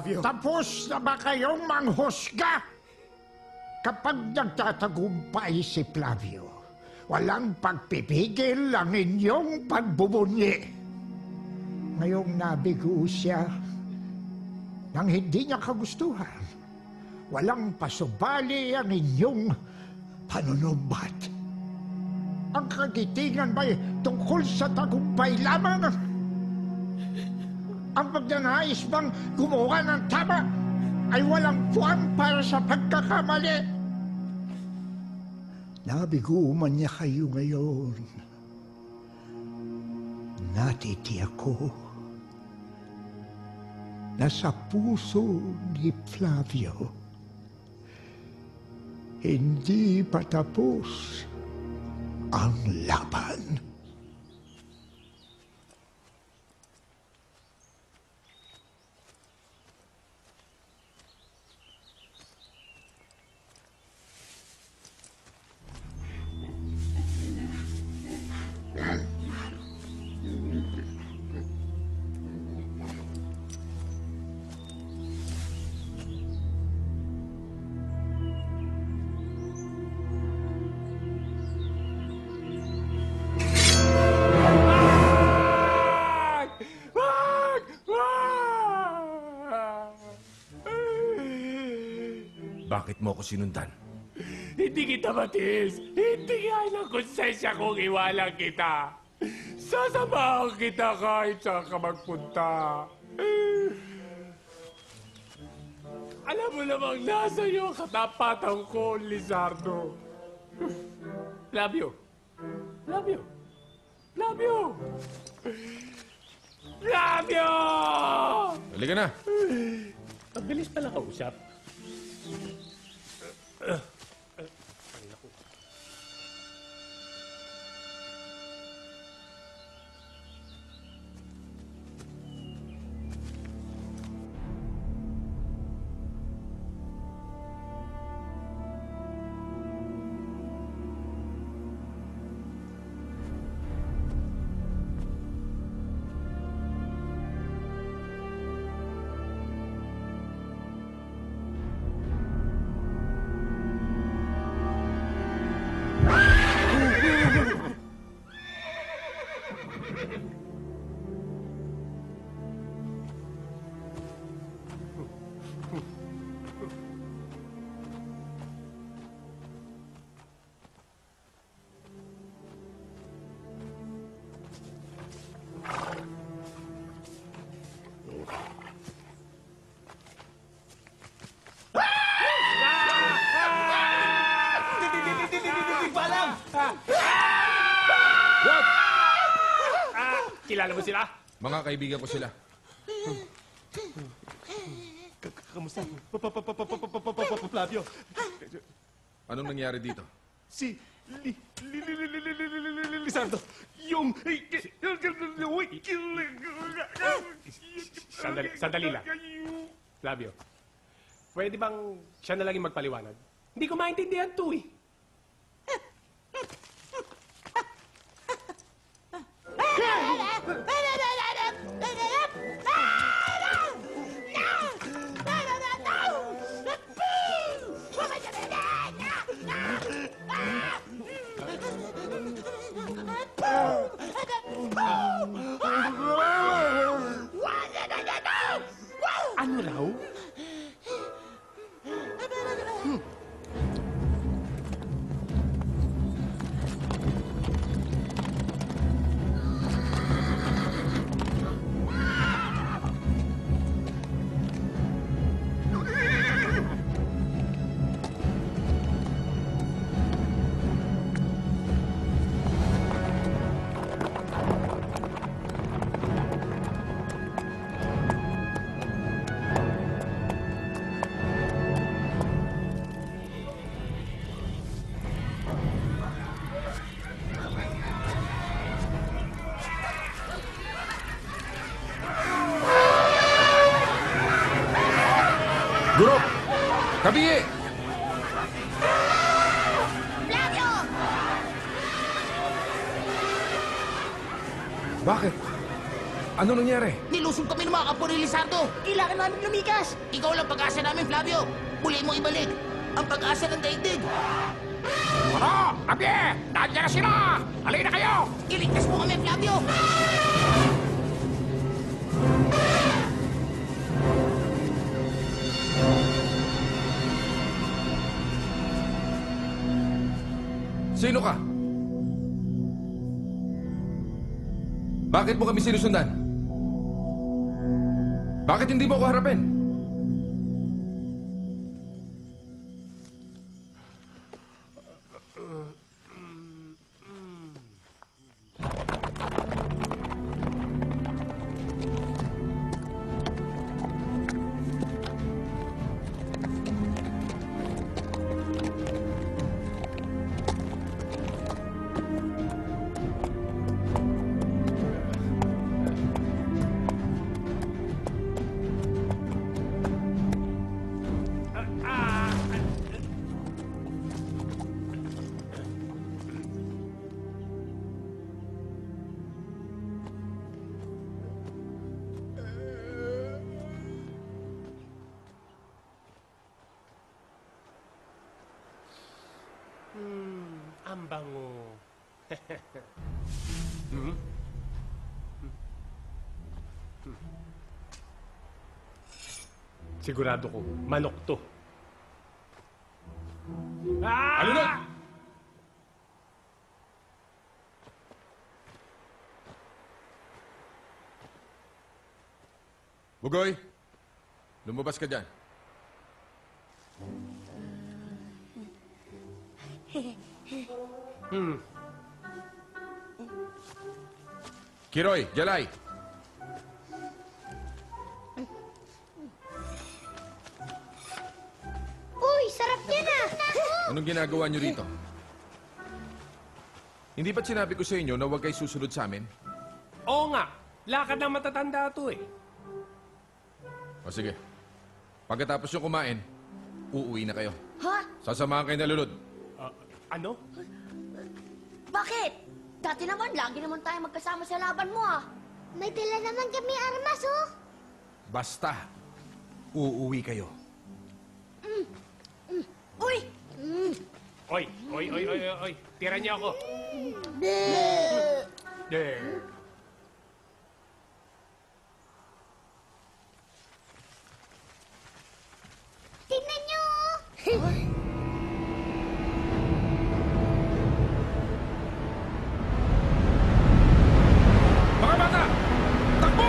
Tapos na ba kayong manghusga? Kapag nagtatagumpay si Flavio, walang pagpipigil ang inyong pagbubunyi. Ngayong nabigo siya nang hindi niya kagustuhan, walang pasubali ang inyong panunumbat. Ang kagitingan ba'y tungkol sa tagumpay lamang? Ang pagnanais bang gumawa ng tama ay walang puwan para sa pagkakamali? Nabigo man niya kayo ngayon. Natitiyak ko na sa puso ni Flavio hindi pa tapos ang laban. Bakit mo ako sinundan? Hindi kita matiis. Hindi kaya ng konsensya kung iwalang kita. Sasamahan kita kahit saan ka magpunta. Alam mo namang nasa iyo ang katapatan ko, Lizardo. Love you. Love you. Love you. Love you! Halika na. Ang bilis pala kausap. Kilala mo sila? Mga kaibigan ko sila. Kamusta? Flavio. Anong nangyari dito? Si Lizardo. Yung... Sandali lang. Flavio, pwede bang siya na lang yung magpaliwanag? Hindi ko maintindihan to eh. Ano raw? Guro! Kabingi! Flavio! Bakit? Ano nangyari? Nilusog kami ng mga kapo ni Lizardo. Kailangan namin lumikas. Ikaw lang pag-asa namin, Flavio. Muli mo ibalik ang pag-asa ng daigdig. Ano? Javier! Nandiyan na sila! Halina kayo! Iligtas mo kami, Flavio. Sino ka? Bakit mo kami sinusundan? Bakit hindi mo ako harapin? Ang bango. Sigurado ko, manok to. Alunod! Bugoy, lumabas ka dyan. Kiroy, Jalay, Uy, sarap yan ah! anong ginagawa niyo rito? Hindi ba't sinabi ko sa inyo na huwag kayo susunod sa amin? Oo nga, lakad ng matatanda to eh. O sige, pagkatapos yung kumain, uuwi na kayo. Ha? Sasamahan kayo na lulod. Ano? Bakit? Dati naman, lagi naman tayo magkasama sa laban mo ah. May dala naman kami armas oh. Basta, uuwi kayo. Uy! Oy, oy, oy, oy, oy, oy. Tira niyo ako. There. Tingnan niyo oh! Mga bata! Takbo!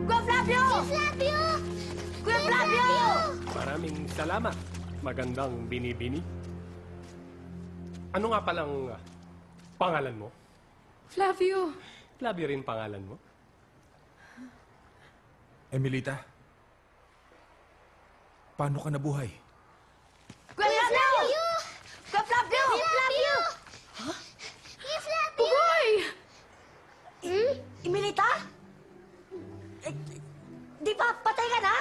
Kuya Flavio! Flavio! Kuya Flavio! Maraming salamat. Magandang binibini. Ano nga palang pangalan mo? Flavio! Flavio rin pangalan mo? Emilita, paano ka nabuhay? Kuya Flavio! Kuya Flavio! Kuya Flavio! Kuya Flavio! Bugoy! Imelita? Di ba patay ka na?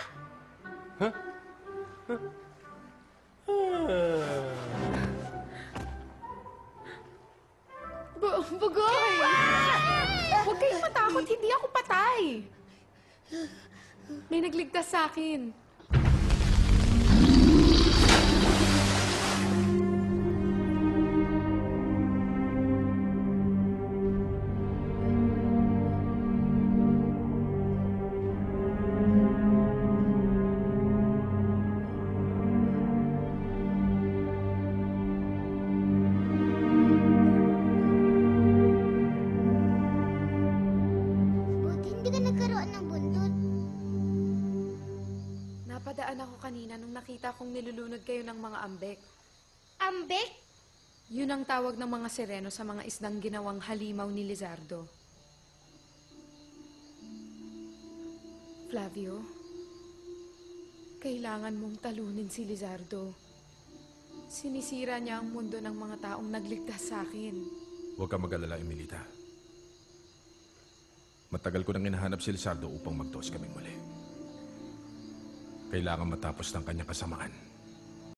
Bugoy! Huwag kayong matakot, hindi ako patay. May nagligtas sa akin. Napadaan ako kanina nung nakita kong nilulunod kayo ng mga ambek. Ambek? Yun ang tawag ng mga sireno sa mga isdang ginawang halimaw ni Lizardo. Flavio, kailangan mong talunin si Lizardo. Sinisira niya ang mundo ng mga taong nagligtas sa akin. Huwag ka mag-alala, Emilita. Matagal ko nang hinahanap si Lizardo upang magtos kaming muli. Kailangan matapos ng kanyang kasamaan.